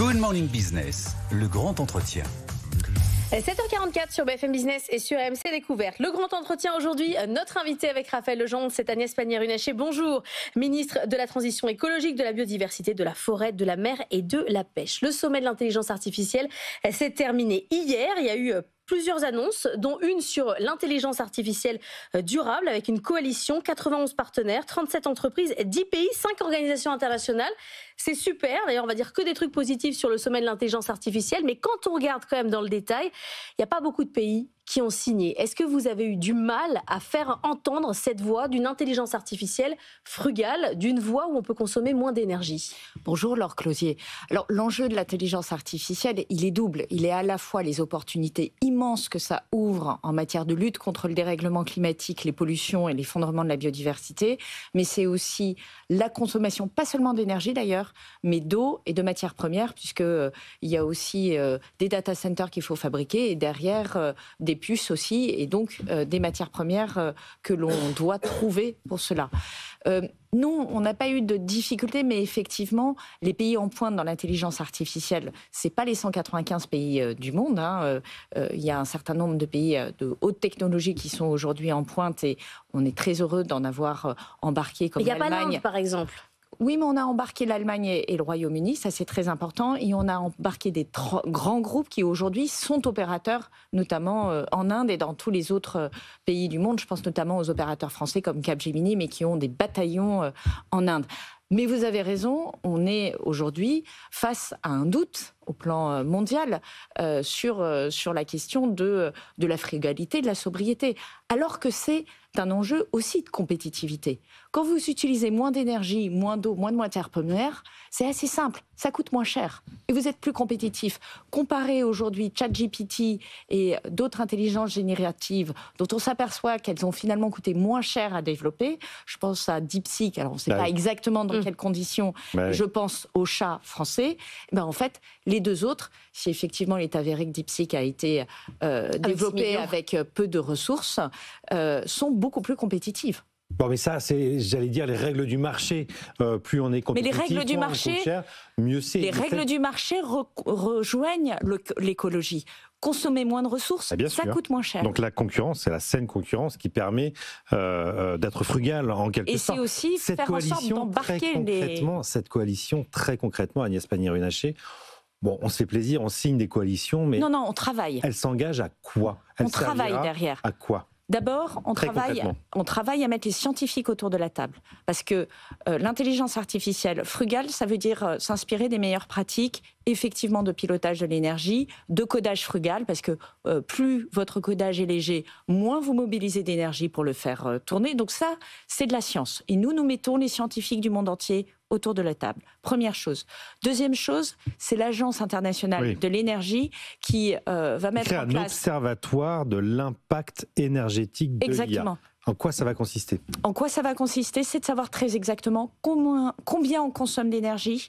Good Morning Business, le grand entretien. 7h44 sur BFM Business et sur RMC Découverte. Le grand entretien aujourd'hui, notre invité avec Raphaël Legendre, c'est Agnès Pannier-Runacher. Bonjour, ministre de la Transition écologique, de la biodiversité, de la forêt, de la mer et de la pêche. Le sommet de l'intelligence artificielle s'est terminé hier. Il y a eu plusieurs annonces, dont une sur l'intelligence artificielle durable avec une coalition, 91 partenaires, 37 entreprises, 10 pays, 5 organisations internationales. C'est super. D'ailleurs, on va dire que des trucs positifs sur le sommet de l'intelligence artificielle. Mais quand on regarde quand même dans le détail, il n'y a pas beaucoup de pays qui ont signé. Est-ce que vous avez eu du mal à faire entendre cette voix d'une intelligence artificielle frugale, d'une voix où on peut consommer moins d'énergie? Bonjour Laure Closier. Alors l'enjeu de l'intelligence artificielle, il est double. Il est à la fois les opportunités immenses que ça ouvre en matière de lutte contre le dérèglement climatique, les pollutions et l'effondrement de la biodiversité, mais c'est aussi la consommation, pas seulement d'énergie d'ailleurs, mais d'eau et de matières premières, puisqu'il y a aussi des data centers qu'il faut fabriquer et derrière des puces aussi, et donc des matières premières que l'on doit trouver pour cela. Nous, on n'a pas eu de difficultés, mais effectivement, les pays en pointe dans l'intelligence artificielle, c'est pas les 195 pays du monde. Il y a un certain nombre de pays de haute technologie qui sont aujourd'hui en pointe, et on est très heureux d'en avoir embarqué comme l'Allemagne. Il n'y a pas l'Inde, par exemple. Oui, mais on a embarqué l'Allemagne et le Royaume-Uni, ça c'est très important, et on a embarqué des grands groupes qui aujourd'hui sont opérateurs, notamment en Inde et dans tous les autres pays du monde. Je pense notamment aux opérateurs français comme Capgemini, mais qui ont des bataillons en Inde. Mais vous avez raison, on est aujourd'hui face à un doute au plan mondial sur la question de la frugalité, de la sobriété, alors que c'est un enjeu aussi de compétitivité. Quand vous utilisez moins d'énergie, moins d'eau, moins de matières premières, c'est assez simple, ça coûte moins cher et vous êtes plus compétitif. Comparez aujourd'hui ChatGPT et d'autres intelligences génératives dont on s'aperçoit qu'elles ont finalement coûté moins cher à développer, je pense à DeepSeek, alors on ne sait pas exactement dans quelles conditions, je pense au chat français, en fait, les deux autres, si effectivement il est avéré que DeepSeek a été développé avec peu de ressources, sont beaucoup plus compétitives. Bon, mais ça, c'est, j'allais dire, les règles du marché. Plus on est compétitif, mais les règles du marché, cher, mieux c'est. Les règles du marché rejoignent l'écologie. Consommer moins de ressources, ça coûte moins cher. Donc la concurrence, c'est la saine concurrence qui permet d'être frugal en quelque sorte. Et c'est aussi faire en sorte d'embarquer cette coalition, très concrètement, Agnès Pannier-Runacher, bon, on se fait plaisir, on signe des coalitions, mais... Non, on travaille. Elle s'engage à quoi? On travaille derrière. À quoi? D'abord, on travaille à mettre les scientifiques autour de la table. Parce que l'intelligence artificielle frugale, ça veut dire s'inspirer des meilleures pratiques, effectivement, de pilotage de l'énergie, de codage frugal, parce que plus votre codage est léger, moins vous mobilisez d'énergie pour le faire tourner. Donc ça, c'est de la science. Et nous mettons les scientifiques du monde entier autour de la table. Première chose. Deuxième chose, c'est l'Agence internationale de l'énergie qui va mettre en place... un observatoire de l'impact énergétique de Exactement. l'IA. En quoi ça va consister? En quoi ça va consister? C'est de savoir très exactement combien on consomme d'énergie,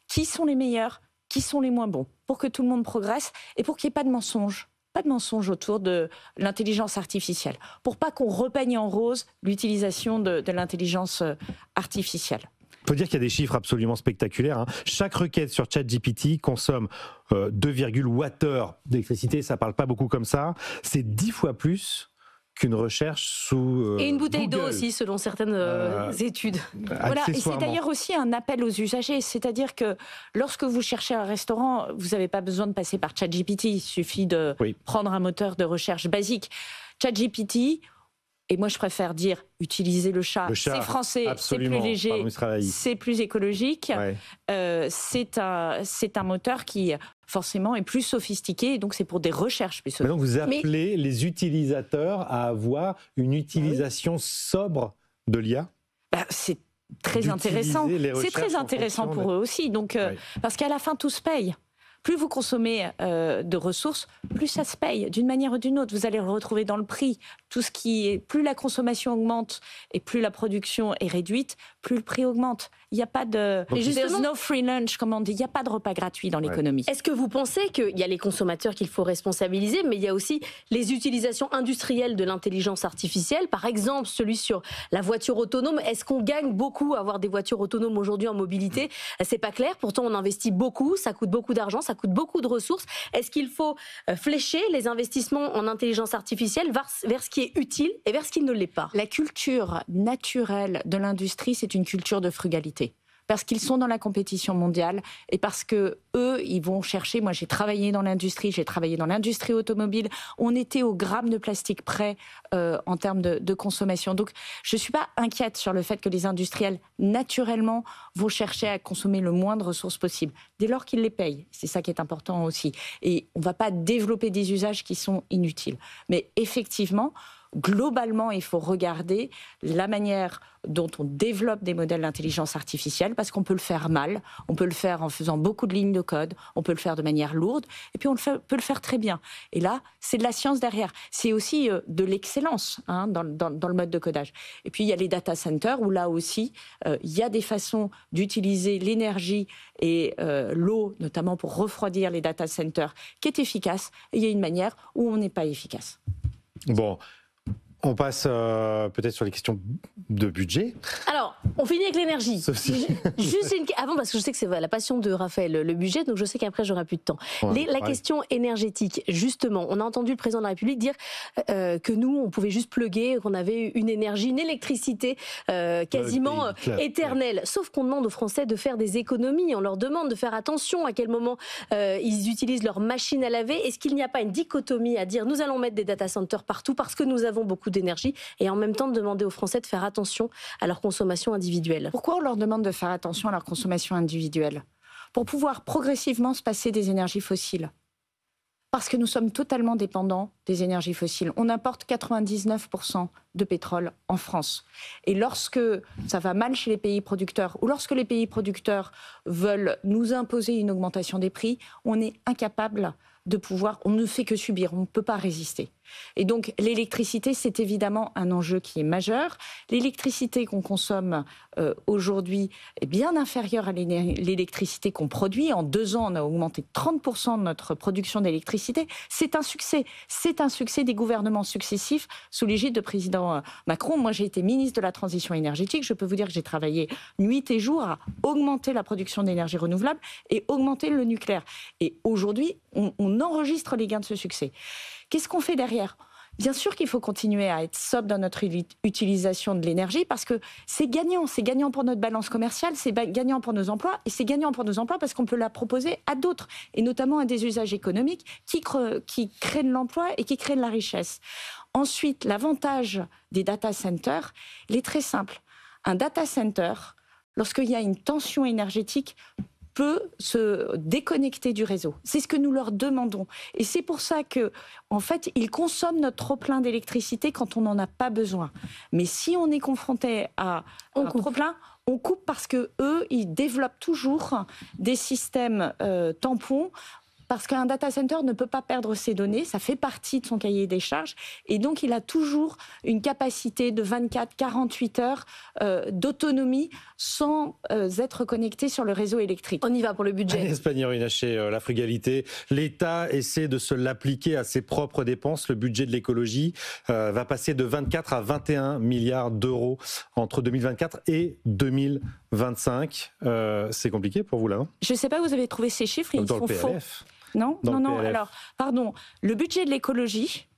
qui sont les meilleurs, qui sont les moins bons, pour que tout le monde progresse et pour qu'il n'y ait pas de mensonges. Pas de mensonges autour de l'intelligence artificielle, pour pas qu'on repeigne en rose l'utilisation de l'intelligence artificielle. Il faut dire qu'il y a des chiffres absolument spectaculaires. Chaque requête sur ChatGPT consomme 2,8 Wh d'électricité, ça ne parle pas beaucoup comme ça. C'est 10 fois plus qu'une recherche sous et une bouteille Google. d'eau aussi, selon certaines études. Voilà, et c'est d'ailleurs aussi un appel aux usagers. C'est-à-dire que lorsque vous cherchez un restaurant, vous n'avez pas besoin de passer par ChatGPT. Il suffit de prendre un moteur de recherche basique. ChatGPT... Et moi, je préfère dire, utiliser le chat, c'est français, c'est plus léger, c'est plus écologique. C'est un moteur qui, forcément, est plus sophistiqué, et donc c'est pour des recherches plus sophistiquées. Donc vous appelez les utilisateurs à avoir une utilisation sobre de l'IA? C'est très intéressant. C'est très intéressant pour eux aussi, donc, parce qu'à la fin, tout se paye. Plus vous consommez de ressources, plus ça se paye d'une manière ou d'une autre. Vous allez le retrouver dans le prix. Plus la consommation augmente et plus la production est réduite, plus le prix augmente. Il n'y a pas de... There's no free lunch, comme on dit. Il n'y a pas de repas gratuit dans l'économie. Est-ce que vous pensez qu'il y a les consommateurs qu'il faut responsabiliser, mais il y a aussi les utilisations industrielles de l'intelligence artificielle, par exemple celui sur la voiture autonome. Est-ce qu'on gagne beaucoup à avoir des voitures autonomes aujourd'hui en mobilité? C'est pas clair. Pourtant, on investit beaucoup, ça coûte beaucoup d'argent, ça coûte beaucoup de ressources. Est-ce qu'il faut flécher les investissements en intelligence artificielle vers ce qui est utile et vers ce qui ne l'est pas? La culture naturelle de l'industrie, c'est une culture de frugalité. Parce qu'ils sont dans la compétition mondiale et parce que eux, ils vont chercher. Moi, j'ai travaillé dans l'industrie, j'ai travaillé dans l'industrie automobile. On était au gramme de plastique près en termes de consommation. Donc, je ne suis pas inquiète sur le fait que les industriels, naturellement, vont chercher à consommer le moins de ressources possible, dès lors qu'ils les payent. C'est ça qui est important aussi. Et on ne va pas développer des usages qui sont inutiles. Mais effectivement, globalement, il faut regarder la manière dont on développe des modèles d'intelligence artificielle, parce qu'on peut le faire mal, on peut le faire en faisant beaucoup de lignes de code, on peut le faire de manière lourde, et puis peut le faire très bien. Et là, c'est de la science derrière. C'est aussi de l'excellence dans le mode de codage. Et puis, il y a les data centers, où là aussi, il y a des façons d'utiliser l'énergie et l'eau, notamment pour refroidir les data centers, qui est efficace, et il y a une manière où on n'est pas efficace. Bon. On passe peut-être sur les questions de budget. Alors, on finit avec l'énergie. Juste avant, parce que je sais que c'est la passion de Raphaël, le budget, donc je sais qu'après, j'aurai plus de temps. La question énergétique, justement, on a entendu le président de la République dire que nous, on pouvait juste plugger, qu'on avait une énergie, une électricité quasiment éternelle. Sauf qu'on demande aux Français de faire des économies. On leur demande de faire attention à quel moment ils utilisent leur machine à laver. Est-ce qu'il n'y a pas une dichotomie à dire nous allons mettre des data centers partout parce que nous avons beaucoup d'énergie et en même temps de demander aux Français de faire attention à leur consommation individuelle? Pourquoi on leur demande de faire attention à leur consommation individuelle? Pour pouvoir progressivement se passer des énergies fossiles. Parce que nous sommes totalement dépendants des énergies fossiles. On importe 99% de pétrole en France. Et lorsque ça va mal chez les pays producteurs, ou lorsque les pays producteurs veulent nous imposer une augmentation des prix, on est incapable de pouvoir, on ne fait que subir, on ne peut pas résister. Et donc l'électricité, c'est évidemment un enjeu qui est majeur. L'électricité qu'on consomme aujourd'hui est bien inférieure à l'électricité qu'on produit. En 2 ans, on a augmenté 30% de notre production d'électricité. C'est un succès. C'est un succès des gouvernements successifs sous l'égide de président Macron. Moi, j'ai été ministre de la Transition énergétique. Je peux vous dire que j'ai travaillé nuit et jour à augmenter la production d'énergie renouvelable et augmenter le nucléaire. Et aujourd'hui, on enregistre les gains de ce succès. Qu'est-ce qu'on fait derrière ? Bien sûr qu'il faut continuer à être sobre dans notre utilisation de l'énergie parce que c'est gagnant pour notre balance commerciale, c'est gagnant pour nos emplois et c'est gagnant pour nos emplois parce qu'on peut la proposer à d'autres et notamment à des usages économiques qui créent de l'emploi et qui créent de la richesse. Ensuite, l'avantage des data centers, il est très simple. Un data center, lorsqu'il y a une tension énergétique, peut se déconnecter du réseau. C'est ce que nous leur demandons. Et c'est pour ça que, en fait, ils consomment notre trop-plein d'électricité quand on n'en a pas besoin. Mais si on est confronté à un trop-plein, on coupe parce que eux, ils développent toujours des systèmes tampons. Parce qu'un data center ne peut pas perdre ses données, ça fait partie de son cahier des charges, et donc il a toujours une capacité de 24-48 heures d'autonomie sans être connecté sur le réseau électrique. On y va pour le budget. Agnès Pannier-Runacher, la frugalité. L'État essaie de se l'appliquer à ses propres dépenses. Le budget de l'écologie va passer de 24 à 21 milliards d'euros entre 2024 et 2025. C'est compliqué pour vous là, non ? Je ne sais pas où vous avez trouvé ces chiffres, ils sont faux. Non. Alors, pardon. Le budget de l'écologie,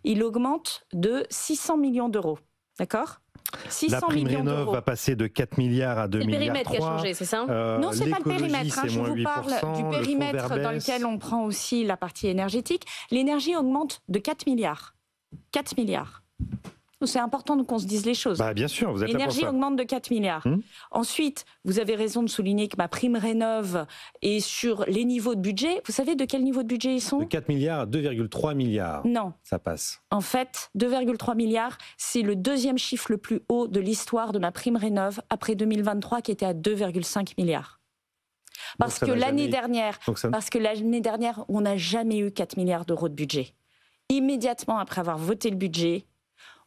il augmente de 600 millions d'euros. D'accord ? 600 la prime millions rénov d'euros. va passer de 4 milliards à 2 milliards. C'est le périmètre qui a changé, c'est ça ? Non, c'est pas le périmètre. Je vous parle du périmètre dans lequel on prend aussi la partie énergétique. L'énergie augmente de 4 milliards. 4 milliards. C'est important qu'on se dise les choses. Bien sûr, vous êtes là pour ça. L'énergie augmente de 4 milliards. Ensuite, vous avez raison de souligner que ma prime rénov est sur les niveaux de budget. Vous savez de quel niveau de budget ils sont ? De 4 milliards à 2,3 milliards. Non. Ça passe. En fait, 2,3 milliards, c'est le deuxième chiffre le plus haut de l'histoire de ma prime rénov après 2023 qui était à 2,5 milliards. Parce que l'année dernière, on n'a jamais eu 4 milliards d'euros de budget. Immédiatement après avoir voté le budget,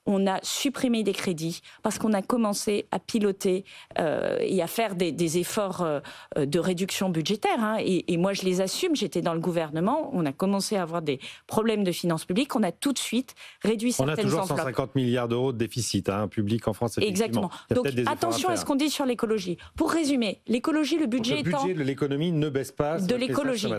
on a supprimé des crédits parce qu'on a commencé à piloter et à faire des efforts de réduction budgétaire. Hein. Et moi, je les assume. J'étais dans le gouvernement. On a commencé à avoir des problèmes de finances publiques. On a tout de suite réduit certaines enveloppes. On a toujours 150 milliards d'euros de déficit public en France. Exactement. Donc attention à ce qu'on dit sur l'écologie. Pour résumer, l'écologie, le budget de l'économie ne baisse pas. De l'écologie.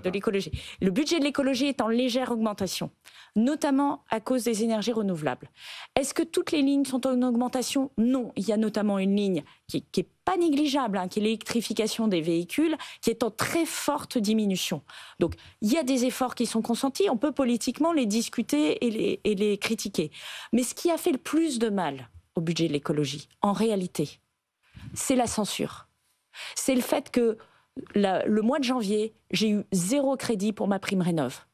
Le budget de l'écologie est en légère augmentation, notamment à cause des énergies renouvelables. Est-ce que toutes les lignes sont en augmentation? Non. Il y a notamment une ligne qui est pas négligeable, qui est l'électrification des véhicules, qui est en très forte diminution. Donc, il y a des efforts qui sont consentis. On peut politiquement les discuter et les critiquer. Mais ce qui a fait le plus de mal au budget de l'écologie, en réalité, c'est la censure. C'est le fait que le mois de janvier, j'ai eu 0 crédit pour ma prime rénov'.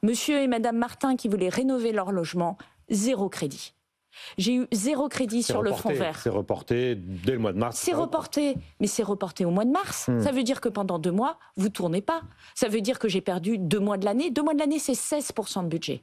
Monsieur et madame Martin qui voulaient rénover leur logement, 0 crédit. J'ai eu 0 crédit sur le fonds vert. C'est reporté dès le mois de mars. C'est reporté, mais c'est reporté au mois de mars. Ça veut dire que pendant 2 mois, vous ne tournez pas. Ça veut dire que j'ai perdu 2 mois de l'année. 2 mois de l'année, c'est 16% de budget.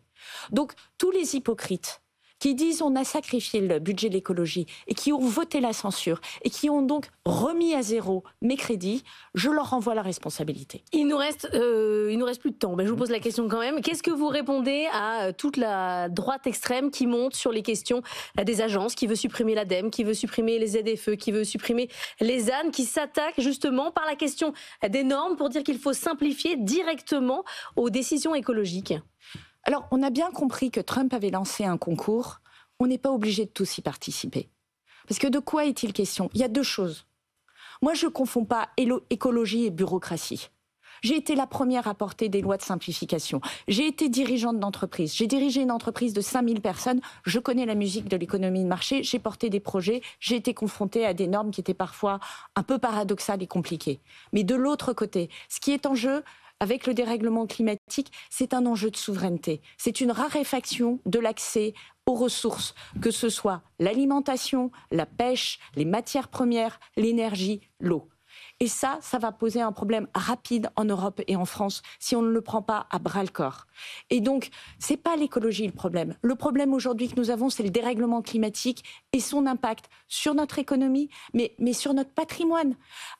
Donc, tous les hypocrites qui disent on a sacrifié le budget de l'écologie et qui ont voté la censure et qui ont donc remis à 0 mes crédits, je leur renvoie la responsabilité. Il nous reste plus de temps. Je vous pose la question quand même. Qu'est-ce que vous répondez à toute la droite extrême qui monte sur les questions des agences, qui veut supprimer l'ADEME, qui veut supprimer les ZFE, qui veut supprimer les ZAN, qui s'attaque justement par la question des normes pour dire qu'il faut simplifier directement aux décisions écologiques? Alors, on a bien compris que Trump avait lancé un concours. On n'est pas obligé de tous y participer. Parce que de quoi est-il question? Il y a 2 choses. Moi, je ne confonds pas écologie et bureaucratie. J'ai été la première à porter des lois de simplification. J'ai été dirigeante d'entreprise. J'ai dirigé une entreprise de 5000 personnes. Je connais la musique de l'économie de marché. J'ai porté des projets. J'ai été confrontée à des normes qui étaient parfois un peu paradoxales et compliquées. Mais de l'autre côté, ce qui est en jeu avec le dérèglement climatique, c'est un enjeu de souveraineté. C'est une raréfaction de l'accès aux ressources, que ce soit l'alimentation, la pêche, les matières premières, l'énergie, l'eau. Et ça va poser un problème rapide en Europe et en France si on ne le prend pas à bras-le-corps. Et donc, c'est pas l'écologie le problème. Le problème aujourd'hui que nous avons, c'est le dérèglement climatique et son impact sur notre économie, mais sur notre patrimoine.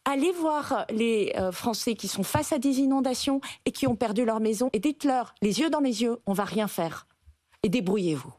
Allez voir les Français qui sont face à des inondations et qui ont perdu leur maison et dites-leur, les yeux dans les yeux, on va rien faire. Et débrouillez-vous.